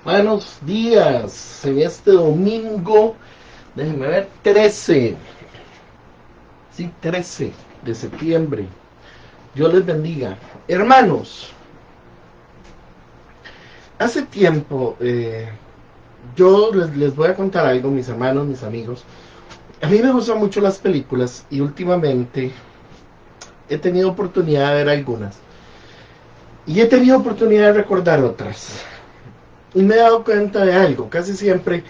Buenos días, en este domingo, déjenme ver, 13 de septiembre. Dios les bendiga. Hermanos, hace tiempo, yo les voy a contar algo, mis hermanos, mis amigos. A mí me gustan mucho las películas y últimamente he tenido oportunidad de ver algunas. Y he tenido oportunidad de recordar otras. Y me he dado cuenta de algo, casi siempre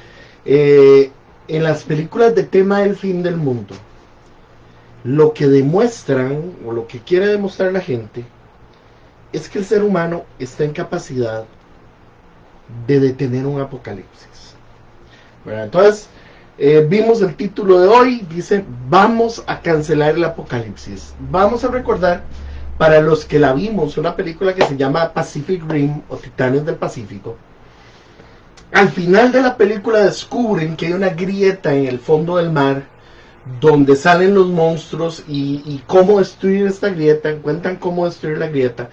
en las películas de tema del fin del mundo, lo que demuestran o lo que quiere demostrar la gente es que el ser humano está en capacidad de detener un apocalipsis. Bueno, entonces, vimos el título de hoy, dice, vamos a cancelar el apocalipsis. Vamos a recordar, para los que la vimos, una película que se llama Pacific Rim o Titanes del Pacífico. Al final de la película descubren que hay una grieta en el fondo del mar donde salen los monstruos y cómo destruir esta grieta, cuentan cómo destruir la grieta,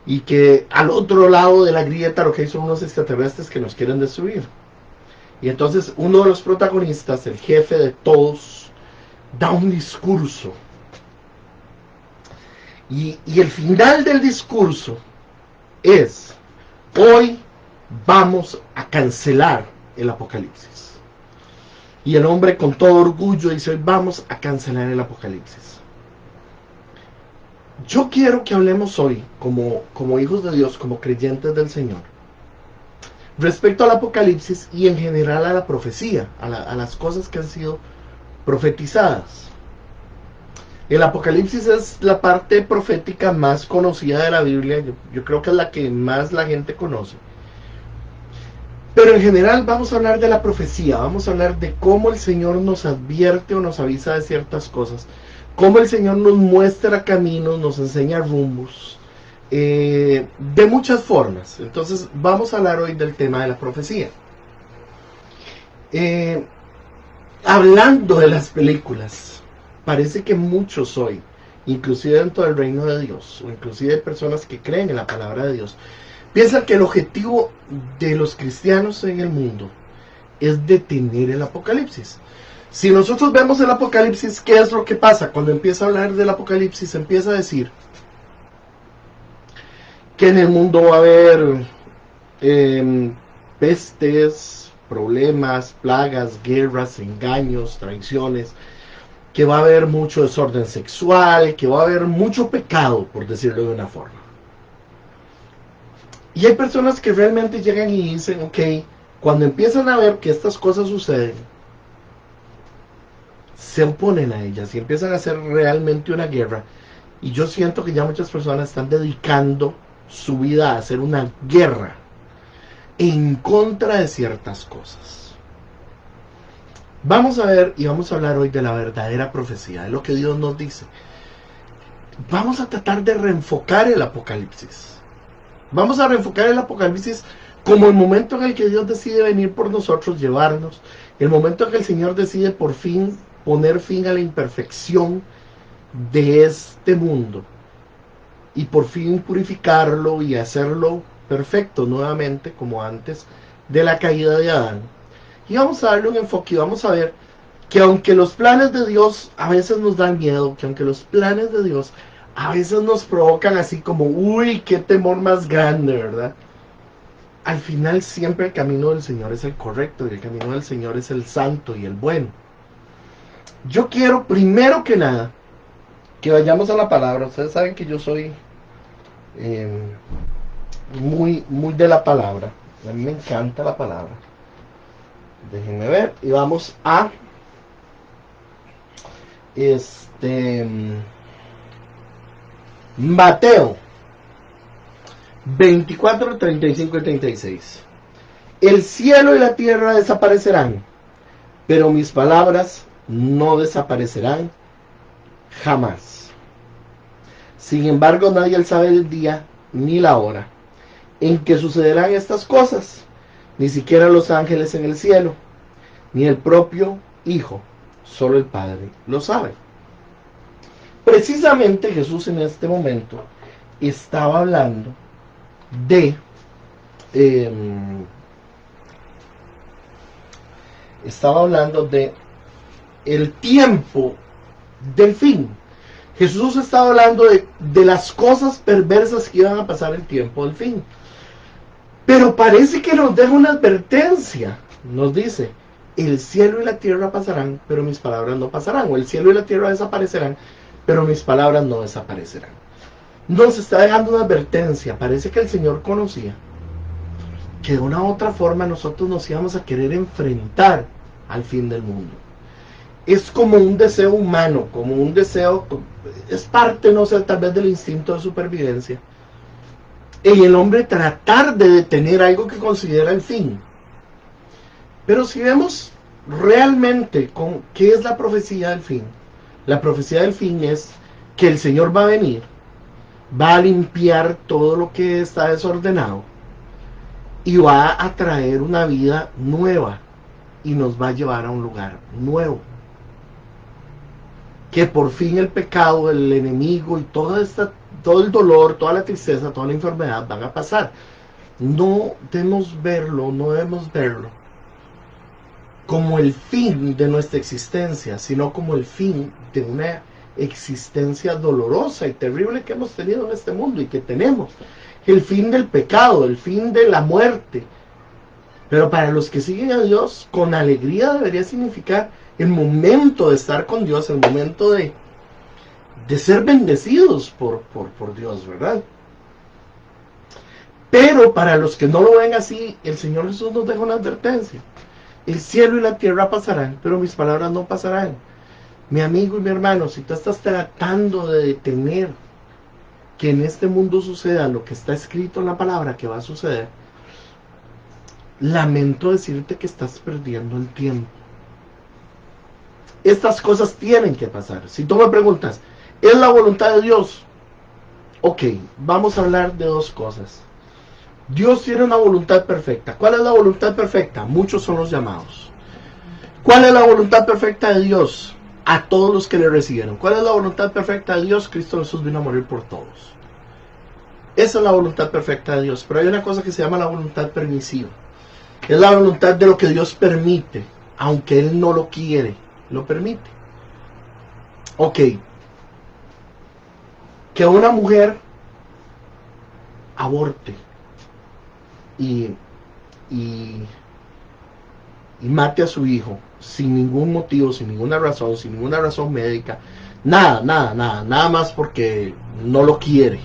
y que al otro lado de la grieta lo que hay son unos extraterrestres que nos quieren destruir. Y entonces uno de los protagonistas, el jefe de todos, da un discurso. Y el final del discurso es: hoy vamos a cancelar el apocalipsis. Y el hombre con todo orgullo dice: hoy vamos a cancelar el apocalipsis. Yo quiero que hablemos hoy como hijos de Dios, como creyentes del Señor, respecto al apocalipsis y en general a la profecía, a las cosas que han sido profetizadas. El apocalipsis es la parte profética más conocida de la Biblia. Yo creo que es la que más la gente conoce. Pero en general vamos a hablar de la profecía, vamos a hablar de cómo el Señor nos advierte o nos avisa de ciertas cosas, cómo el Señor nos muestra caminos, nos enseña rumbos, de muchas formas. Entonces vamos a hablar hoy del tema de la profecía. Hablando de las películas, parece que muchos hoy, inclusive dentro del reino de Dios, o inclusive personas que creen en la palabra de Dios, piensan que el objetivo de los cristianos en el mundo es detener el apocalipsis. Si nosotros vemos el apocalipsis, ¿qué es lo que pasa? Cuando empieza a hablar del apocalipsis, empieza a decir que en el mundo va a haber pestes, problemas, plagas, guerras, engaños, traiciones, que va a haber mucho desorden sexual, que va a haber mucho pecado, por decirlo de una forma. Y hay personas que realmente llegan y dicen, ok, cuando empiezan a ver que estas cosas suceden, se oponen a ellas y empiezan a hacer realmente una guerra. Y yo siento que ya muchas personas están dedicando su vida a hacer una guerra en contra de ciertas cosas. Vamos a ver y vamos a hablar hoy de la verdadera profecía, de lo que Dios nos dice. Vamos a tratar de reenfocar el apocalipsis. Vamos a reenfocar el apocalipsis como el momento en el que Dios decide venir por nosotros, llevarnos. El momento en que el Señor decide por fin poner fin a la imperfección de este mundo. Y por fin purificarlo y hacerlo perfecto nuevamente, como antes de la caída de Adán. Y vamos a darle un enfoque y vamos a ver que aunque los planes de Dios a veces nos dan miedo, que aunque los planes de Dios a veces nos provocan así como, uy, qué temor más grande, ¿verdad? Al final siempre el camino del Señor es el correcto y el camino del Señor es el santo y el bueno. Yo quiero, primero que nada, que vayamos a la palabra. Ustedes saben que yo soy muy de la palabra. A mí me encanta la palabra. Déjenme ver y vamos a Mateo 24, 35 y 36. El cielo y la tierra desaparecerán, pero mis palabras no desaparecerán jamás. Sin embargo, nadie sabe el día ni la hora en que sucederán estas cosas, ni siquiera los ángeles en el cielo, ni el propio Hijo, solo el Padre lo sabe. Precisamente Jesús en este momento estaba hablando de el tiempo del fin. Jesús estaba hablando de las cosas perversas que iban a pasar en el tiempo del fin. Pero parece que nos deja una advertencia. Nos dice, el cielo y la tierra pasarán, pero mis palabras no pasarán. O el cielo y la tierra desaparecerán, pero mis palabras no desaparecerán. Nos está dejando una advertencia. Parece que el Señor conocía que de una u otra forma nosotros nos íbamos a querer enfrentar al fin del mundo. Es como un deseo humano, como un deseo, es parte, no sé, tal vez del instinto de supervivencia. En el hombre tratar de detener algo que considera el fin. Pero si vemos realmente qué es la profecía del fin, la profecía del fin es que el Señor va a venir, va a limpiar todo lo que está desordenado y va a traer una vida nueva y nos va a llevar a un lugar nuevo. Que por fin el pecado, el enemigo y todo el dolor, toda la tristeza, toda la enfermedad van a pasar. No debemos verlo como el fin de nuestra existencia, sino como el fin de una existencia dolorosa y terrible que hemos tenido en este mundo y que tenemos. El fin del pecado, el fin de la muerte. Pero para los que siguen a Dios, con alegría debería significar el momento de estar con Dios, el momento de ser bendecidos por Dios, ¿verdad? Pero para los que no lo ven así, el Señor Jesús nos deja una advertencia. El cielo y la tierra pasarán, pero mis palabras no pasarán. Mi amigo y mi hermano, si tú estás tratando de detener que en este mundo suceda lo que está escrito en la palabra que va a suceder, lamento decirte que estás perdiendo el tiempo. Estas cosas tienen que pasar. Si tú me preguntas, ¿es la voluntad de Dios? Ok, vamos a hablar de dos cosas. Dios tiene una voluntad perfecta. ¿Cuál es la voluntad perfecta? Muchos son los llamados. ¿Cuál es la voluntad perfecta de Dios? A todos los que le recibieron. ¿Cuál es la voluntad perfecta de Dios? Cristo Jesús vino a morir por todos. Esa es la voluntad perfecta de Dios. Pero hay una cosa que se llama la voluntad permisiva. Es la voluntad de lo que Dios permite, aunque Él no lo quiere, lo permite. Ok. Que una mujer aborte y mate a su hijo sin ningún motivo, sin ninguna razón médica, nada más porque no lo quiere.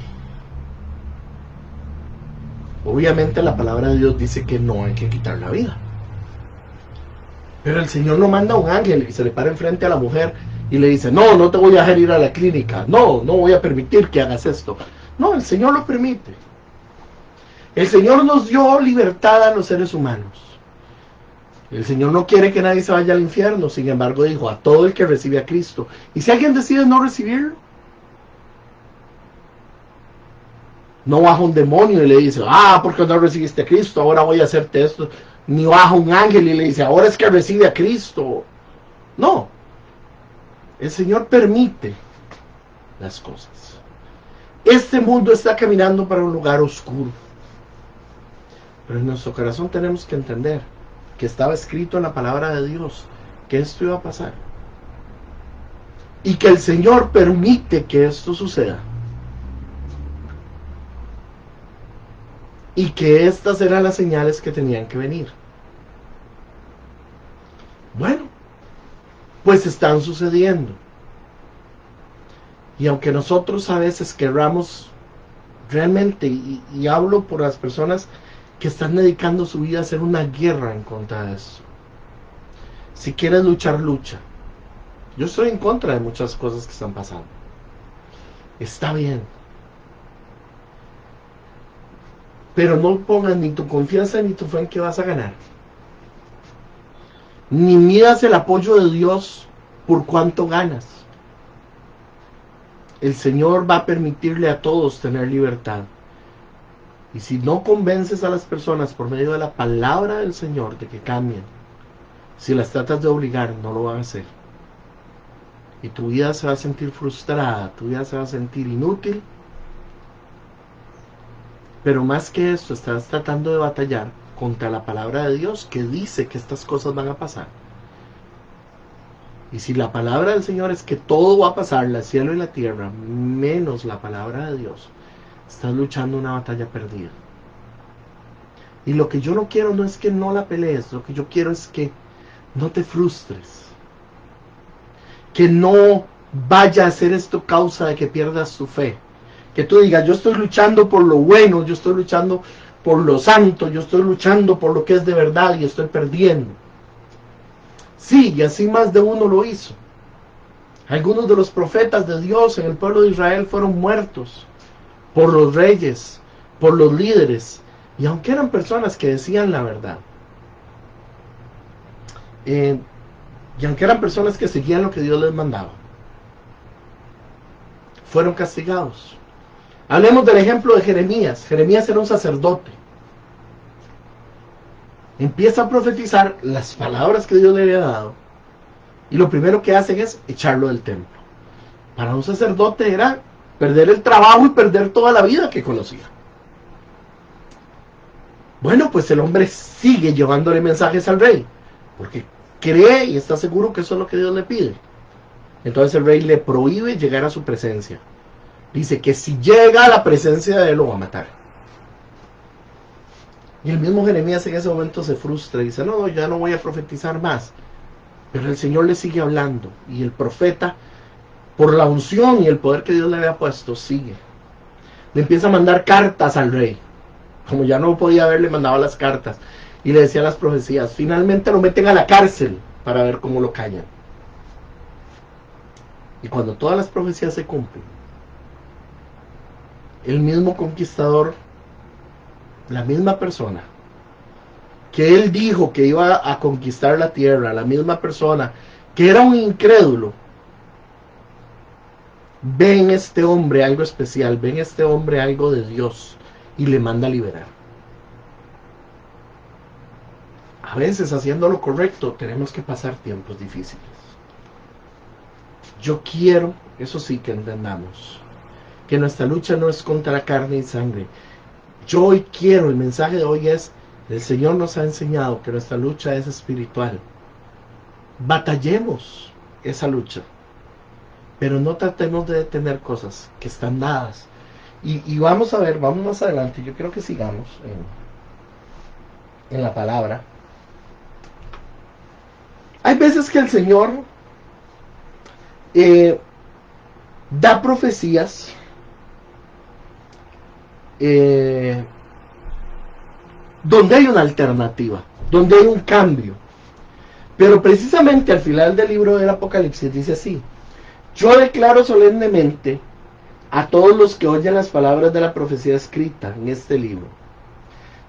Obviamente la palabra de Dios dice que no hay que quitar la vida. Pero el Señor no manda a un ángel y se le para enfrente a la mujer y le dice, no te voy a dejar ir a la clínica, no voy a permitir que hagas esto. No, el Señor lo permite. El Señor nos dio libertad a los seres humanos. El Señor no quiere que nadie se vaya al infierno, sin embargo dijo, a todo el que recibe a Cristo. Y si alguien decide no recibirlo, no baja un demonio y le dice, porque no recibiste a Cristo, ahora voy a hacerte esto. Ni baja un ángel y le dice, ahora es que recibe a Cristo. No. El Señor permite las cosas. Este mundo está caminando para un lugar oscuro. Pero en nuestro corazón tenemos que entender que estaba escrito en la palabra de Dios que esto iba a pasar. Y que el Señor permite que esto suceda. Y que estas eran las señales que tenían que venir. Bueno, pues están sucediendo. Y aunque nosotros a veces querramos realmente, y hablo por las personas que están dedicando su vida a hacer una guerra en contra de eso. Si quieres luchar, lucha. Yo estoy en contra de muchas cosas que están pasando. Está bien. Pero no pongas ni tu confianza ni tu fe en que vas a ganar. Ni midas el apoyo de Dios por cuánto ganas. El Señor va a permitirle a todos tener libertad. Y si no convences a las personas por medio de la palabra del Señor de que cambien, Si las tratas de obligar, no lo van a hacer. Y tu vida se va a sentir frustrada, tu vida se va a sentir inútil. Pero más que esto, estás tratando de batallar contra la palabra de Dios que dice que estas cosas van a pasar. Y si la palabra del Señor es que todo va a pasar, el cielo y la tierra, menos la palabra de Dios, estás luchando una batalla perdida. Y lo que yo no quiero no es que no la pelees, lo que yo quiero es que no te frustres. Que no vaya a ser esto causa de que pierdas tu fe. Que tú digas, yo estoy luchando por lo bueno, yo estoy luchando por lo santo, yo estoy luchando por lo que es de verdad y estoy perdiendo. Sí, y así más de uno lo hizo. Algunos de los profetas de Dios en el pueblo de Israel fueron muertos por los reyes, por los líderes, y aunque eran personas que decían la verdad, y aunque eran personas que seguían lo que Dios les mandaba, fueron castigados. Hablemos del ejemplo de Jeremías. Jeremías era un sacerdote. Empieza a profetizar las palabras que Dios le había dado, y lo primero que hacen es echarlo del templo. Para un sacerdote era perder el trabajo y perder toda la vida que conocía. Bueno, pues el hombre sigue llevándole mensajes al rey, porque cree y está seguro que eso es lo que Dios le pide. Entonces el rey le prohíbe llegar a su presencia. Dice que si llega a la presencia de él lo va a matar. Y el mismo Jeremías en ese momento se frustra y dice, no, ya no voy a profetizar más. Pero el Señor le sigue hablando, y el profeta, por la unción y el poder que Dios le había puesto, sigue. Le empieza a mandar cartas al rey. Como ya no podía ver, le mandaba las cartas y le decía las profecías. Finalmente lo meten a la cárcel para ver cómo lo callan. Y cuando todas las profecías se cumplen, el mismo conquistador, la misma persona que él dijo que iba a conquistar la tierra, la misma persona que era un incrédulo, ve en este hombre algo especial, ve en este hombre algo de Dios y le manda a liberar. A veces, haciendo lo correcto, tenemos que pasar tiempos difíciles. Yo quiero, eso sí, que entendamos que nuestra lucha no es contra la carne y sangre. Yo hoy quiero, el mensaje de hoy es, el Señor nos ha enseñado que nuestra lucha es espiritual. Batallemos esa lucha, pero no tratemos de detener cosas que están dadas. Y vamos a ver, vamos más adelante, yo quiero que sigamos en la palabra. Hay veces que el Señor da profecías donde hay una alternativa, donde hay un cambio. Pero precisamente al final del libro del Apocalipsis dice así: yo declaro solemnemente a todos los que oyen las palabras de la profecía escrita en este libro,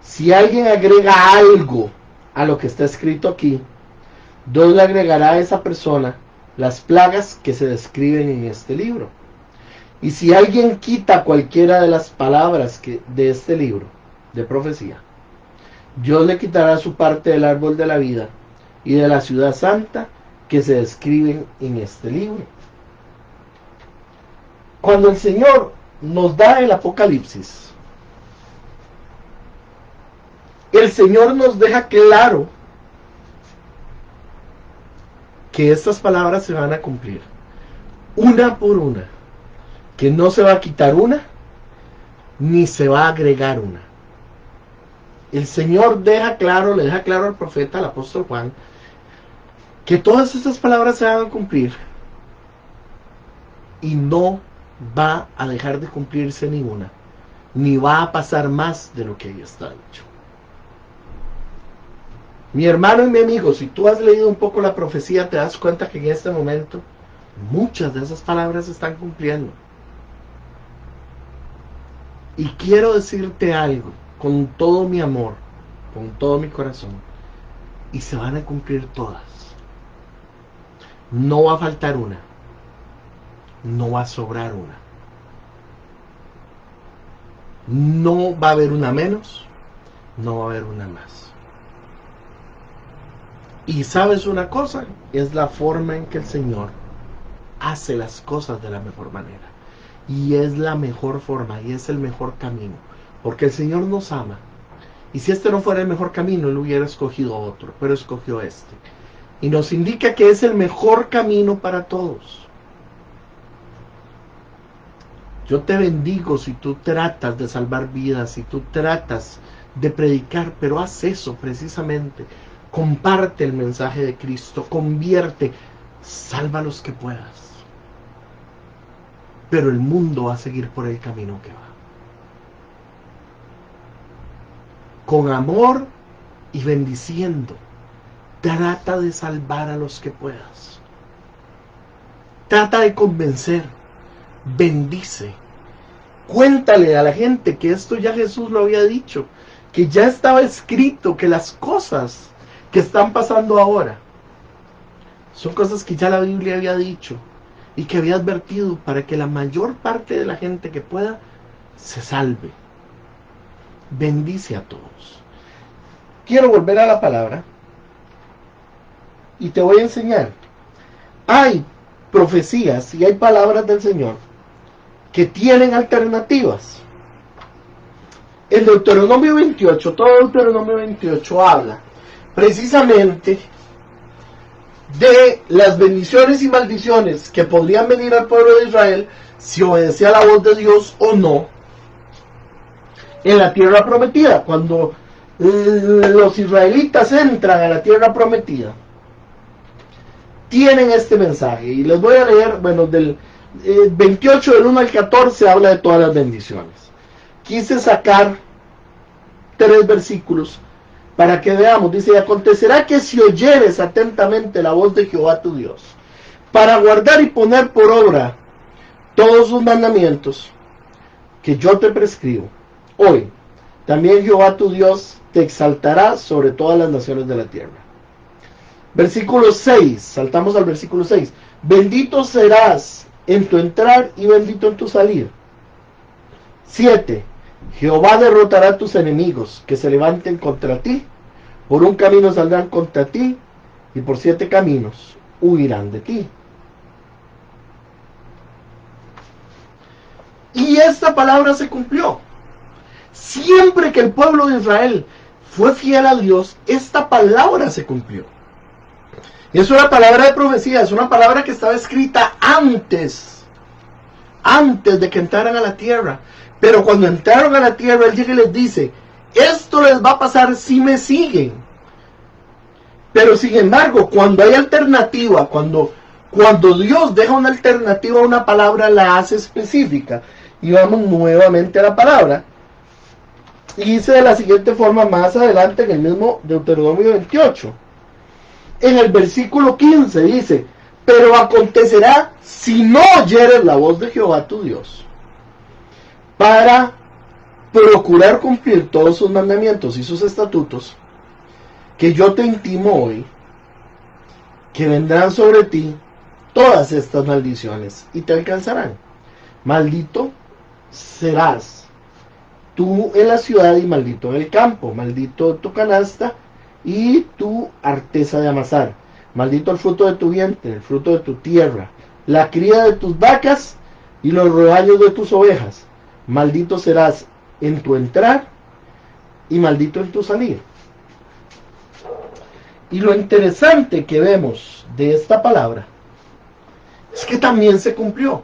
si alguien agrega algo a lo que está escrito aquí, Dios le agregará a esa persona las plagas que se describen en este libro. Y si alguien quita cualquiera de las palabras de este libro de profecía, Dios le quitará su parte del árbol de la vida y de la ciudad santa que se describen en este libro. Cuando el Señor nos da el Apocalipsis, el Señor nos deja claro que estas palabras se van a cumplir, una por una, que no se va a quitar una, ni se va a agregar una. El Señor le deja claro al profeta, al apóstol Juan, que todas estas palabras se van a cumplir, y no va a dejar de cumplirse ninguna, ni va a pasar más de lo que ya está dicho. Mi hermano y mi amigo, si tú has leído un poco la profecía, te das cuenta que en este momento muchas de esas palabras se están cumpliendo. Y quiero decirte algo con todo mi amor, con todo mi corazón, y se van a cumplir todas. No va a faltar una, no va a sobrar una, no va a haber una menos, no va a haber una más. Y sabes una cosa, es la forma en que el Señor hace las cosas de la mejor manera. Y es la mejor forma y es el mejor camino. Porque el Señor nos ama. Y si este no fuera el mejor camino, Él hubiera escogido otro, pero escogió este. Y nos indica que es el mejor camino para todos. Yo te bendigo si tú tratas de salvar vidas, si tú tratas de predicar, pero haz eso precisamente. Comparte el mensaje de Cristo, convierte, salva a los que puedas. Pero el mundo va a seguir por el camino que va. Con amor y bendiciendo, trata de salvar a los que puedas. Trata de convencer, bendice. Cuéntale a la gente que esto ya Jesús lo había dicho, que ya estaba escrito, que las cosas que están pasando ahora son cosas que ya la Biblia había dicho y que había advertido para que la mayor parte de la gente que pueda se salve. Bendice a todos. Quiero volver a la palabra y te voy a enseñar. Hay profecías y hay palabras del Señor que tienen alternativas. En Deuteronomio 28, todo Deuteronomio 28 habla precisamente de las bendiciones y maldiciones que podrían venir al pueblo de Israel si obedecía la voz de Dios o no en la tierra prometida. Cuando los israelitas entran a la tierra prometida, tienen este mensaje y les voy a leer, bueno, del 28 del 1 al 14 habla de todas las bendiciones. Quise sacar 3 versículos para que veamos. Dice: y acontecerá que si oyeres atentamente la voz de Jehová tu Dios, para guardar y poner por obra todos sus mandamientos que yo te prescribo hoy, también Jehová tu Dios te exaltará sobre todas las naciones de la tierra. Versículo 6, saltamos al versículo 6. Bendito serás en tu entrar y bendito en tu salir. 7. Jehová derrotará a tus enemigos que se levanten contra ti. Por un camino saldrán contra ti y por 7 caminos huirán de ti. Y esta palabra se cumplió. Siempre que el pueblo de Israel fue fiel a Dios, esta palabra se cumplió. Es una palabra de profecía, es una palabra que estaba escrita antes de que entraran a la tierra. Pero cuando entraron a la tierra, Él llega y les dice: esto les va a pasar si me siguen. Pero sin embargo, cuando hay alternativa, cuando Dios deja una alternativa a una palabra, la hace específica. Y vamos nuevamente a la palabra. Y dice de la siguiente forma más adelante en el mismo Deuteronomio 28. En el versículo 15 dice: pero acontecerá si no oyeres la voz de Jehová tu Dios, para procurar cumplir todos sus mandamientos y sus estatutos, que yo te intimo hoy, que vendrán sobre ti todas estas maldiciones y te alcanzarán. Maldito serás tú en la ciudad y maldito en el campo, maldito tu canasta y tu arteza de amasar, maldito el fruto de tu vientre, el fruto de tu tierra, la cría de tus vacas y los rebaños de tus ovejas. Maldito serás en tu entrar y maldito en tu salir. Y lo interesante que vemos de esta palabra es que también se cumplió.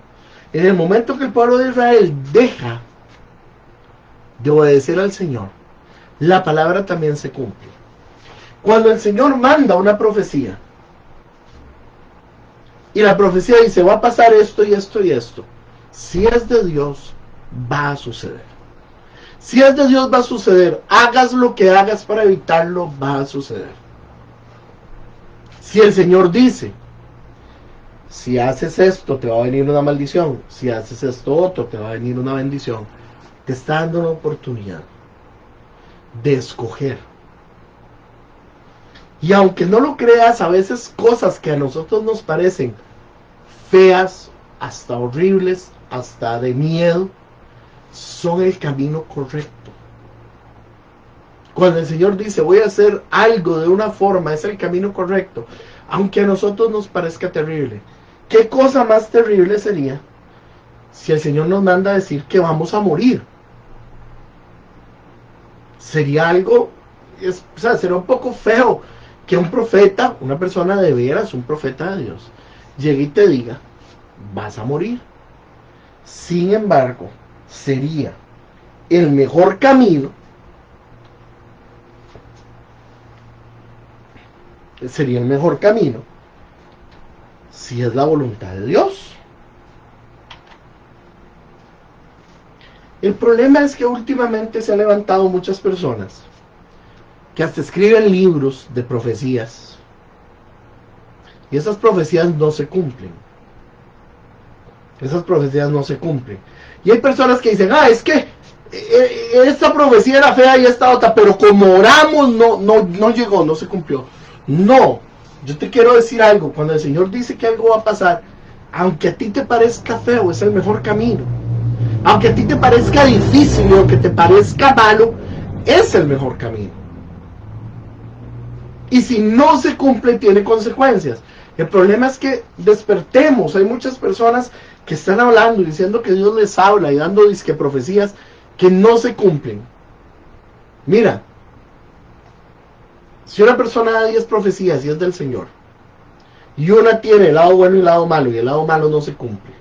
En el momento que el pueblo de Israel deja de obedecer al Señor, la palabra también se cumple. Cuando el Señor manda una profecía, y la profecía dice: va a pasar esto y esto y esto, si es de Dios, va a suceder. Si es de Dios, va a suceder. Hagas lo que hagas para evitarlo, va a suceder. Si el Señor dice: si haces esto, te va a venir una maldición, si haces esto otro, te va a venir una bendición, te está dando una oportunidad de escoger. Y aunque no lo creas, a veces cosas que a nosotros nos parecen feas, hasta horribles, hasta de miedo, son el camino correcto. Cuando el Señor dice, voy a hacer algo de una forma, es el camino correcto, aunque a nosotros nos parezca terrible. ¿Qué cosa más terrible sería si el Señor nos manda a decir que vamos a morir? Sería algo, sería un poco feo que un profeta, una persona de veras, un profeta de Dios, llegue y te diga, vas a morir. Sin embargo, sería el mejor camino, si es la voluntad de Dios. El problema es que últimamente se han levantado muchas personas que hasta escriben libros de profecías, y esas profecías no se cumplen. Y hay personas que dicen, es que esta profecía era fea y esta otra, pero como oramos no llegó, no se cumplió. No, yo te quiero decir algo. Cuando el Señor dice que algo va a pasar, aunque a ti te parezca feo, es el mejor camino. Aunque a ti te parezca difícil o que te parezca malo, es el mejor camino. Y si no se cumple, tiene consecuencias. El problema es que despertemos. Hay muchas personas que están hablando y diciendo que Dios les habla y dando disque profecías que no se cumplen. Mira, si una persona da 10 profecías y es del Señor, y una tiene el lado bueno y el lado malo, y el lado malo no se cumple,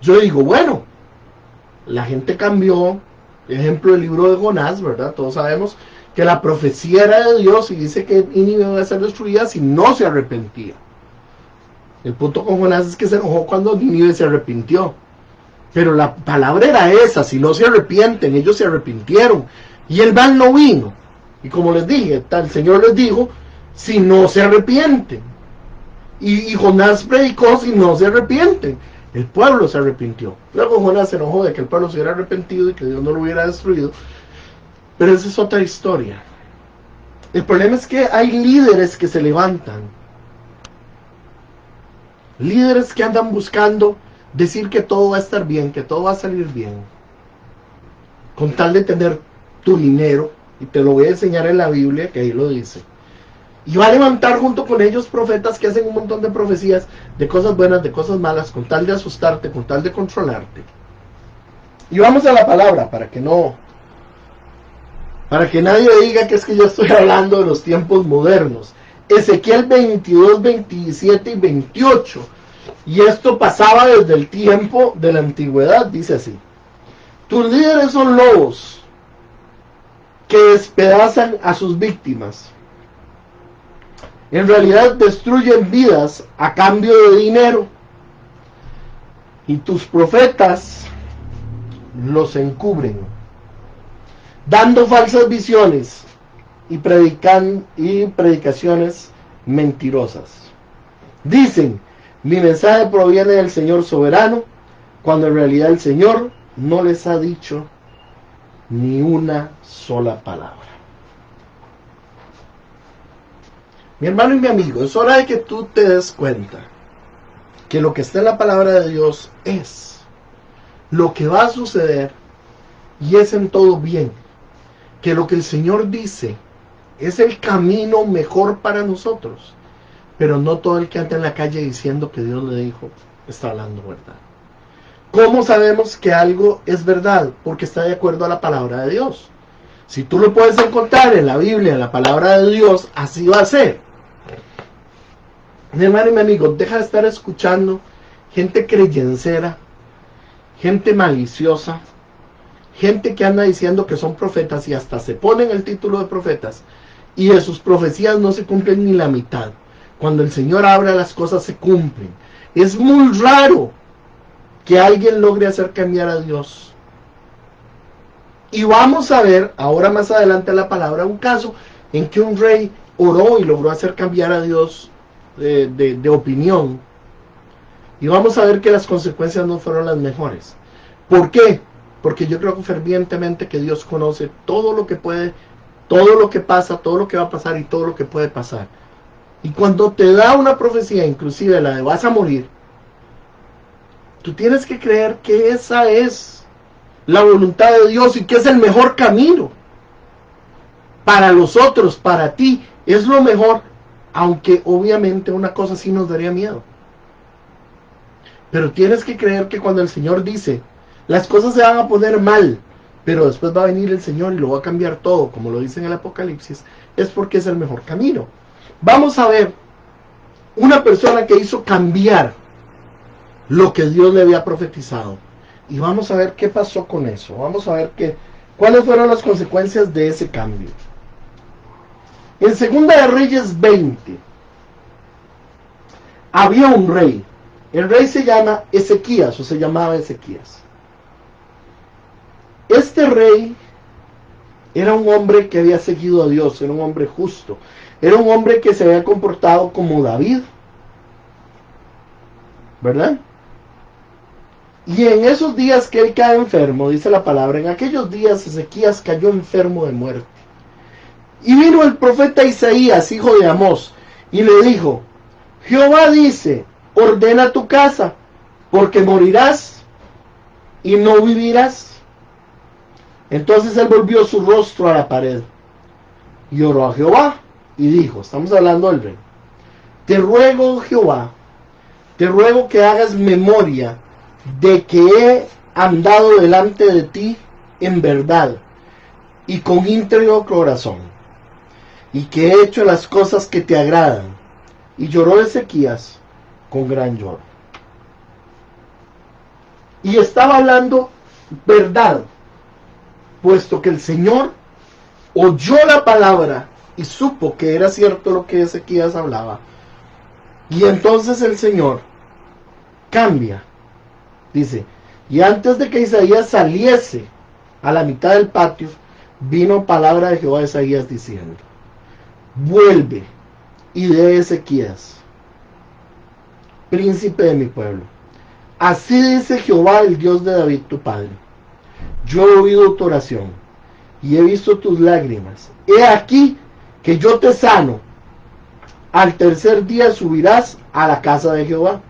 yo digo, bueno, la gente cambió. Ejemplo, el libro de Jonás, ¿verdad? Todos sabemos que la profecía era de Dios y dice que Nínive iba a ser destruida si no se arrepentía. El punto con Jonás es que se enojó cuando Nínive se arrepintió. Pero la palabra era esa, si no se arrepienten. Ellos se arrepintieron y el mal no vino. Y como les dije, el Señor les dijo, si no se arrepienten. Y Jonás predicó, si no se arrepienten. El pueblo se arrepintió. Luego Jonás se enojó de que el pueblo se hubiera arrepentido y que Dios no lo hubiera destruido. Pero esa es otra historia. El problema es que hay líderes que se levantan. Líderes que andan buscando decir que todo va a estar bien, que todo va a salir bien. Con tal de tener tu dinero. Y te lo voy a enseñar en la Biblia, que ahí lo dice. Y va a levantar junto con ellos profetas que hacen un montón de profecías de cosas buenas, de cosas malas, con tal de asustarte, con tal de controlarte. Y vamos a la palabra, para que nadie diga que es que yo estoy hablando de los tiempos modernos. Ezequiel 22, 27 y 28. Y esto pasaba desde el tiempo de la antigüedad, dice así. Tus líderes son lobos que despedazan a sus víctimas. En realidad destruyen vidas a cambio de dinero. Y tus profetas los encubren, dando falsas visiones y predicaciones mentirosas. Dicen, mi mensaje proviene del Señor soberano, cuando en realidad el Señor no les ha dicho ni una sola palabra. Mi hermano y mi amigo, es hora de que tú te des cuenta que lo que está en la palabra de Dios es lo que va a suceder y es en todo bien. Que lo que el Señor dice es el camino mejor para nosotros. Pero no todo el que anda en la calle diciendo que Dios le dijo está hablando verdad. ¿Cómo sabemos que algo es verdad? Porque está de acuerdo a la palabra de Dios. Si tú lo puedes encontrar en la Biblia, en la palabra de Dios, así va a ser. Mi hermano y mi amigo, deja de estar escuchando gente creyencera, gente maliciosa, gente que anda diciendo que son profetas y hasta se ponen el título de profetas y de sus profecías no se cumplen ni la mitad. Cuando el Señor habla, las cosas se cumplen. Es muy raro que alguien logre hacer cambiar a Dios. Y vamos a ver ahora más adelante en la palabra un caso en que un rey oró y logró hacer cambiar a Dios de opinión. Y vamos a ver que las consecuencias no fueron las mejores. ¿Por qué? Porque yo creo fervientemente que Dios conoce todo lo que puede, todo lo que pasa, todo lo que va a pasar y todo lo que puede pasar. Y cuando te da una profecía, inclusive la de vas a morir, tú tienes que creer que esa es la voluntad de Dios y que es el mejor camino. para los otros, para ti, es lo mejor, aunque obviamente una cosa sí nos daría miedo. Pero tienes que creer que cuando el Señor dice, las cosas se van a poner mal, pero después va a venir el Señor y lo va a cambiar todo, como lo dice en el Apocalipsis, es porque es el mejor camino. Vamos a ver una persona que hizo cambiar lo que Dios le había profetizado. Y vamos a ver qué pasó con eso. Vamos a ver cuáles fueron las consecuencias de ese cambio. En Segunda de Reyes 20, había un rey. El rey se llama Ezequías, o se llamaba Ezequías. Este rey era un hombre que había seguido a Dios, era un hombre justo, era un hombre que se había comportado como David, ¿verdad? Y en esos días que él cae enfermo, dice la palabra, en aquellos días Ezequías cayó enfermo de muerte. Y vino el profeta Isaías, hijo de Amós, y le dijo, Jehová dice, ordena tu casa, porque morirás y no vivirás. Entonces él volvió su rostro a la pared y oró a Jehová y dijo, estamos hablando del rey, te ruego, Jehová, te ruego que hagas memoria de que he andado delante de ti en verdad y con íntegro corazón, y que he hecho las cosas que te agradan. Y lloró Ezequías con gran lloro. Y estaba hablando verdad, puesto que el Señor oyó la palabra y supo que era cierto lo que Ezequías hablaba. Y entonces el Señor cambia. Dice, y antes de que Isaías saliese a la mitad del patio, vino palabra de Jehová a Isaías diciendo, vuelve y de Ezequías, príncipe de mi pueblo. Así dice Jehová, el Dios de David tu padre. Yo he oído tu oración y he visto tus lágrimas. He aquí que yo te sano. Al tercer día subirás a la casa de Jehová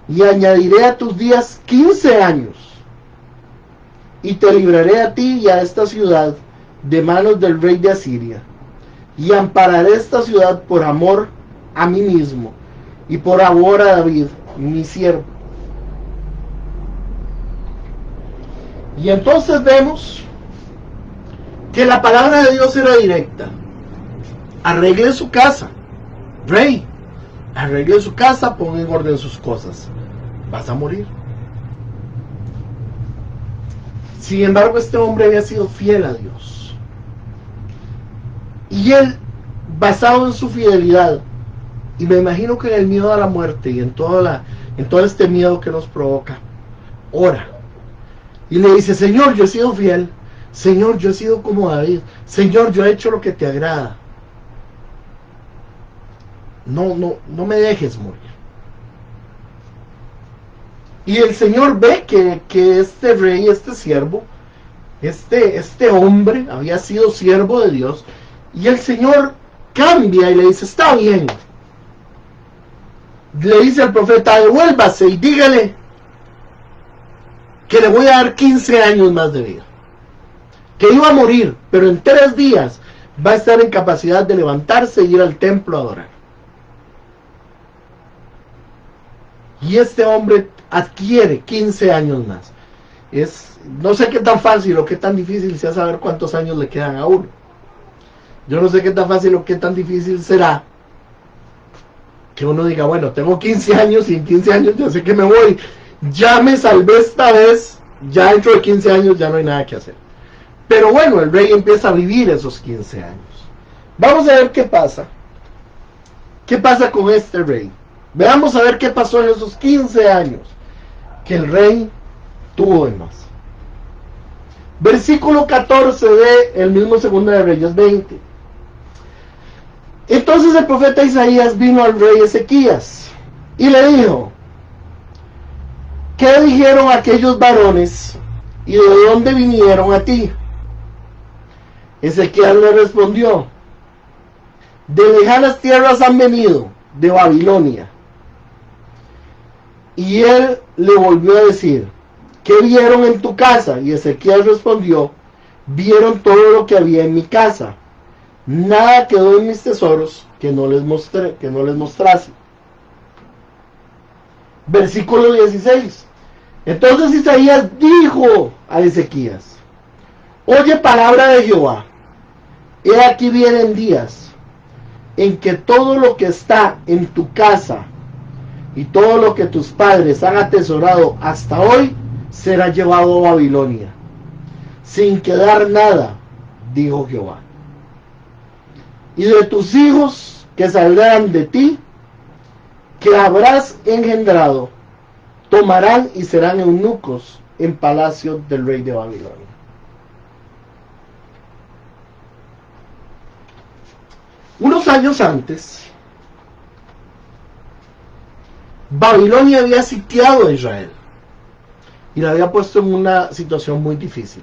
y añadiré a tus días 15 años. Y te libraré a ti y a esta ciudad de manos del rey de Asiria. Y ampararé esta ciudad por amor a mí mismo y por amor a David, mi siervo. Y entonces vemos que la palabra de Dios era directa. Arregle su casa, rey. Arregle su casa, ponga en orden sus cosas. Vas a morir. Sin embargo, este hombre había sido fiel a Dios. Y él, basado en su fidelidad, y me imagino que en el miedo a la muerte y en todo este miedo que nos provoca, ora. Y le dice, Señor, yo he sido fiel. Señor, yo he sido como David. Señor, yo he hecho lo que te agrada. No me dejes morir. Y el Señor ve que este rey, este siervo, este hombre había sido siervo de Dios. Y el Señor cambia y le dice, está bien. Le dice al profeta, devuélvase y dígale que le voy a dar 15 años más de vida. Que iba a morir, pero en 3 días va a estar en capacidad de levantarse y ir al templo a adorar. Y este hombre adquiere 15 años más. No sé qué tan fácil o qué tan difícil sea saber cuántos años le quedan a uno. Yo no sé qué tan fácil o qué tan difícil será que uno diga, bueno, tengo 15 años y en 15 años ya sé que me voy. Ya me salvé esta vez, ya dentro de 15 años ya no hay nada que hacer. Pero bueno, el rey empieza a vivir esos 15 años. Vamos a ver qué pasa. ¿Qué pasa con este rey? Veamos a ver qué pasó en esos 15 años que el rey tuvo de más. Versículo 14 de el mismo Segunda de Reyes 20. Entonces el profeta Isaías vino al rey Ezequías y le dijo, ¿qué dijeron aquellos varones y de dónde vinieron a ti? Ezequías le respondió, de lejanas tierras han venido, de Babilonia. Y él le volvió a decir, ¿qué vieron en tu casa? Y Ezequías respondió, vieron todo lo que había en mi casa, nada quedó en mis tesoros que no les mostrase. Versículo 16. Entonces Isaías dijo a Ezequías: oye palabra de Jehová, he aquí vienen días en que todo lo que está en tu casa y todo lo que tus padres han atesorado hasta hoy será llevado a Babilonia, sin quedar nada, dijo Jehová. Y de tus hijos que saldrán de ti, que habrás engendrado, tomarán y serán eunucos en palacio del rey de Babilonia. Unos años antes, Babilonia había sitiado a Israel y la había puesto en una situación muy difícil.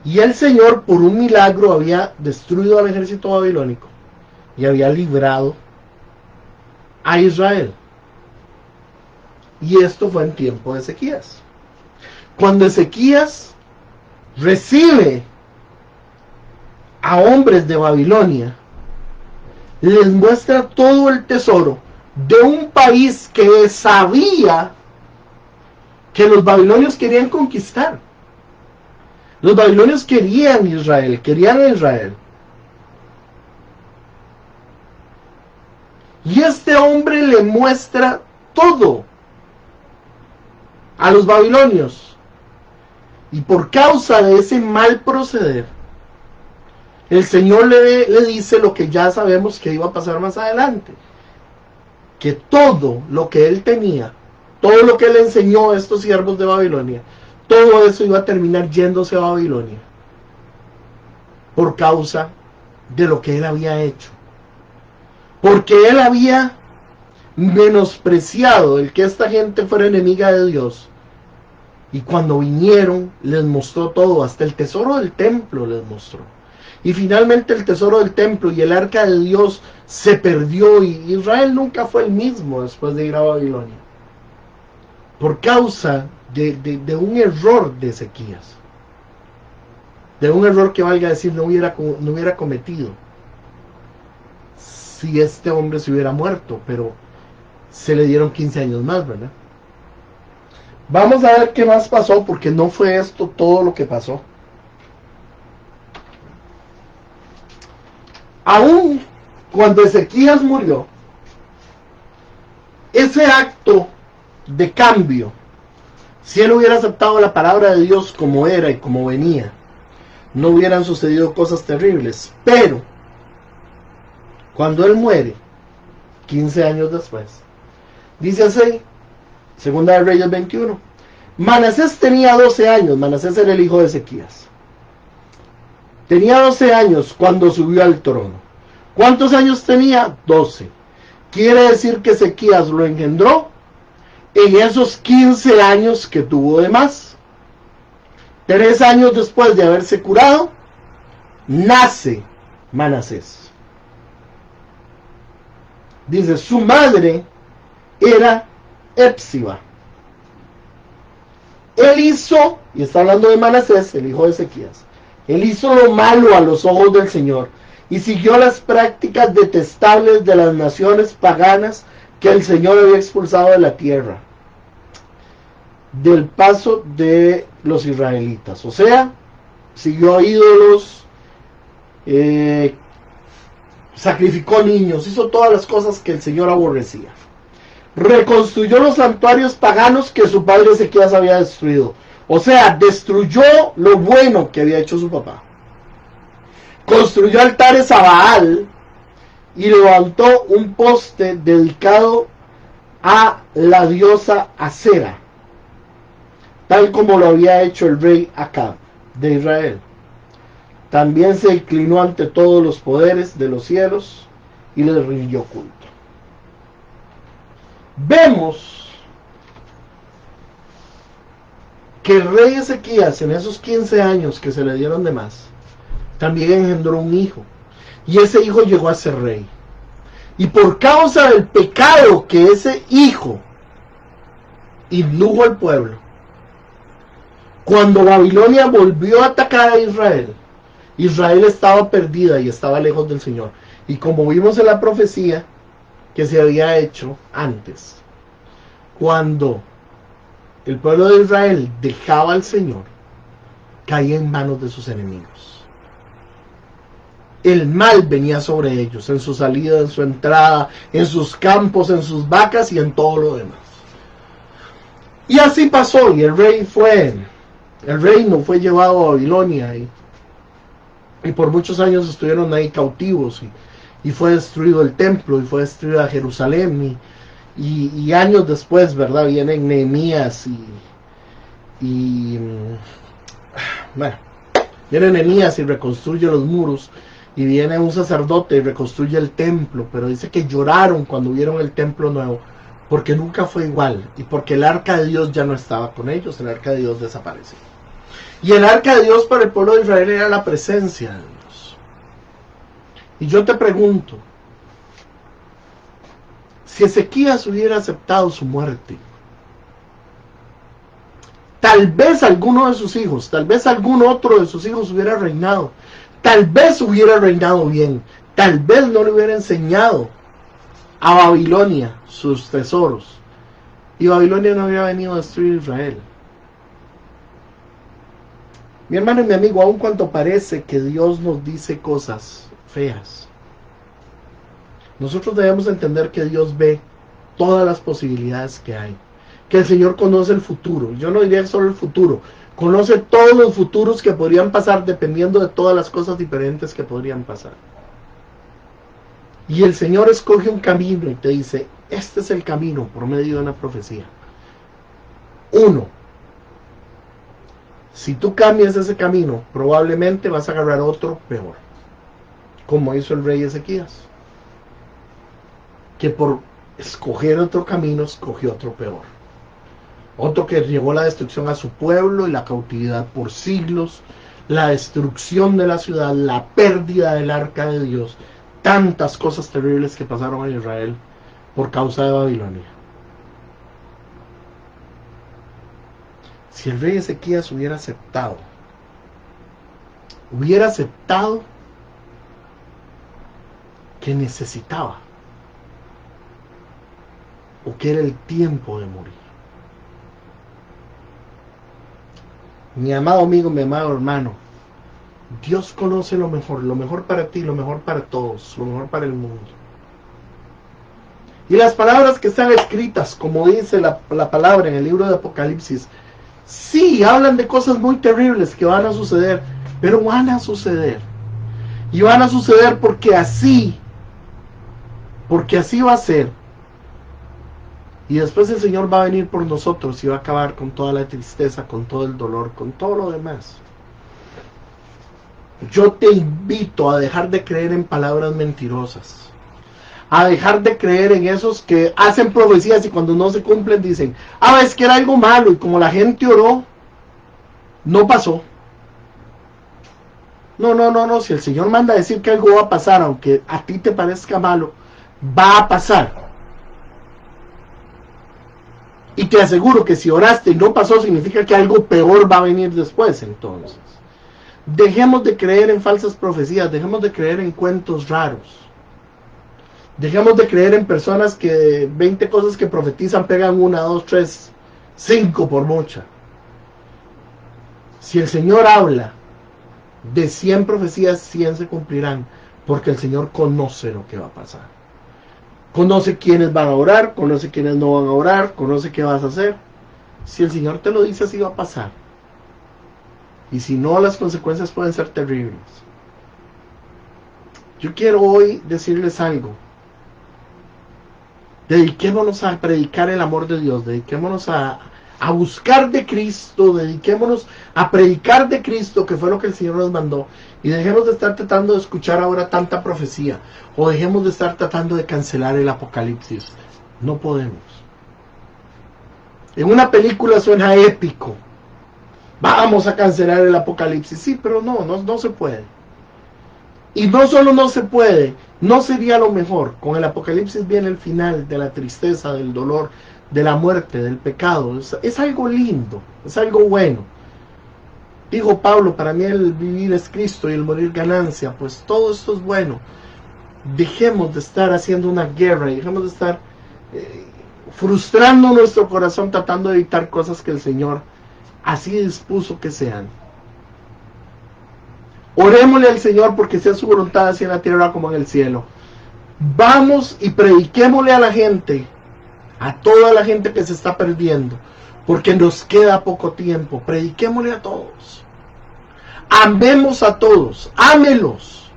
Y el Señor, por un milagro, había destruido al ejército babilónico y había librado a Israel. Y esto fue en tiempo de Ezequías. Cuando Ezequías recibe a hombres de Babilonia, les muestra todo el tesoro de un país que sabía que los babilonios querían conquistar. Los babilonios querían Israel, querían a Israel. Y este hombre le muestra todo a los babilonios. Y por causa de ese mal proceder, el Señor le dice lo que ya sabemos que iba a pasar más adelante. Que todo lo que él tenía, todo lo que le enseñó a estos siervos de Babilonia, todo eso iba a terminar yéndose a Babilonia. Por causa de lo que él había hecho. Porque él había menospreciado el que esta gente fuera enemiga de Dios. Y cuando vinieron, les mostró todo, hasta el tesoro del templo les mostró. Y finalmente el tesoro del templo y el arca de Dios se perdió, y Israel nunca fue el mismo después de ir a Babilonia. Por causa de un error de Ezequías. De un error que, valga decir, no hubiera cometido si este hombre se hubiera muerto, pero se le dieron 15 años más, ¿verdad? Vamos a ver qué más pasó, porque no fue esto todo lo que pasó. Aún cuando Ezequías murió, ese acto de cambio, si él hubiera aceptado la palabra de Dios como era y como venía, no hubieran sucedido cosas terribles. Pero cuando él muere, 15 años después, dice así, Segunda de Reyes 21, Manasés tenía 12 años, Manasés era el hijo de Ezequías. Tenía 12 años cuando subió al trono. ¿Cuántos años tenía? 12. Quiere decir que Ezequías lo engendró en esos 15 años que tuvo de más. 3 años después de haberse curado, nace Manasés. Dice, su madre era Epsiba. Él hizo, y está hablando de Manasés, el hijo de Ezequías, él hizo lo malo a los ojos del Señor y siguió las prácticas detestables de las naciones paganas que el Señor había expulsado de la tierra, del paso de los israelitas. O sea, siguió a ídolos, sacrificó niños, hizo todas las cosas que el Señor aborrecía. Reconstruyó los santuarios paganos que su padre Ezequías había destruido. O sea, destruyó lo bueno que había hecho su papá. Construyó altares a Baal y levantó un poste dedicado a la diosa Acera, tal como lo había hecho el rey Acab de Israel. También se inclinó ante todos los poderes de los cielos y les rindió culto. Vemos que el rey Ezequías, en esos 15 años que se le dieron de más, también engendró un hijo, y ese hijo llegó a ser rey. Y por causa del pecado que ese hijo indujo al pueblo, cuando Babilonia volvió a atacar a Israel Israel estaba perdida y estaba lejos del Señor. Y como vimos en la profecía que se había hecho antes, cuando el pueblo de Israel dejaba al Señor, caía en manos de sus enemigos. El mal venía sobre ellos, en su salida, en su entrada, en sus campos, en sus vacas y en todo lo demás. Y así pasó, y el reino fue llevado a Babilonia, y por muchos años estuvieron ahí cautivos, y fue destruido el templo, y fue destruida Jerusalén, y años después, ¿verdad? Vienen Nehemías bueno, viene Nehemías y reconstruye los muros, y viene un sacerdote y reconstruye el templo, pero dice que lloraron cuando vieron el templo nuevo, porque nunca fue igual, y porque el arca de Dios ya no estaba con ellos, el arca de Dios desapareció. Y el arca de Dios para el pueblo de Israel era la presencia de Dios. Y yo te pregunto, si Ezequías hubiera aceptado su muerte, tal vez alguno de sus hijos, tal vez algún otro de sus hijos hubiera reinado, tal vez hubiera reinado bien, tal vez no le hubiera enseñado a Babilonia sus tesoros, y Babilonia no hubiera venido a destruir Israel. Mi hermano y mi amigo, aun cuando parece que Dios nos dice cosas feas, nosotros debemos entender que Dios ve todas las posibilidades que hay, que el Señor conoce el futuro. Yo no diría solo el futuro, conoce todos los futuros que podrían pasar dependiendo de todas las cosas diferentes que podrían pasar. Y el Señor escoge un camino y te dice, este es el camino por medio de una profecía. 1. Si tú cambias ese camino, probablemente vas a agarrar otro peor, como hizo el rey Ezequías, que por escoger otro camino, escogió otro peor. Otro que llevó la destrucción a su pueblo y la cautividad por siglos, la destrucción de la ciudad, la pérdida del arca de Dios, tantas cosas terribles que pasaron en Israel por causa de Babilonia. Si el rey Ezequías hubiera aceptado que necesitaba, o que era el tiempo de morir. Mi amado amigo, mi amado hermano, Dios conoce lo mejor para ti, lo mejor para todos, lo mejor para el mundo. Y las palabras que están escritas, como dice la palabra en el libro de Apocalipsis, sí, hablan de cosas muy terribles que van a suceder, pero van a suceder. Y van a suceder porque así va a ser. Y después el Señor va a venir por nosotros y va a acabar con toda la tristeza, con todo el dolor, con todo lo demás. Yo te invito a dejar de creer en palabras mentirosas, a dejar de creer en esos que hacen profecías y cuando no se cumplen dicen, es que era algo malo y como la gente oró, no pasó. No, si el Señor manda a decir que algo va a pasar, aunque a ti te parezca malo, va a pasar. Y te aseguro que si oraste y no pasó, significa que algo peor va a venir después. Entonces, dejemos de creer en falsas profecías, dejemos de creer en cuentos raros. Dejemos de creer en personas que 20 cosas que profetizan pegan 1, 2, 3, 5 por mucha. Si el Señor habla de 100 profecías, 100 se cumplirán, porque el Señor conoce lo que va a pasar. Conoce quiénes van a orar, conoce quiénes no van a orar, conoce qué vas a hacer. Si el Señor te lo dice, así va a pasar. Y si no, las consecuencias pueden ser terribles. Yo quiero hoy decirles algo. Dediquémonos a predicar el amor de Dios, dediquémonos a buscar de Cristo, dediquémonos a predicar de Cristo, que fue lo que el Señor nos mandó, y dejemos de estar tratando de escuchar ahora tanta profecía, o dejemos de estar tratando de cancelar el Apocalipsis. No podemos. En una película suena épico, vamos a cancelar el Apocalipsis, sí, pero no se puede. Y no solo no se puede, no sería lo mejor. Con el Apocalipsis viene el final de la tristeza, del dolor, de la muerte, del pecado. Es algo lindo, es algo bueno. Dijo Pablo, para mí el vivir es Cristo y el morir ganancia. Pues todo esto es bueno. Dejemos de estar haciendo una guerra, dejemos de estar frustrando nuestro corazón tratando de evitar cosas que el Señor así dispuso que sean. Orémosle al Señor porque sea su voluntad así en la tierra como en el cielo. Vamos y prediquémosle a la gente, a toda la gente que se está perdiendo, porque nos queda poco tiempo. Prediquémosle a todos. Amemos a todos, ámelos.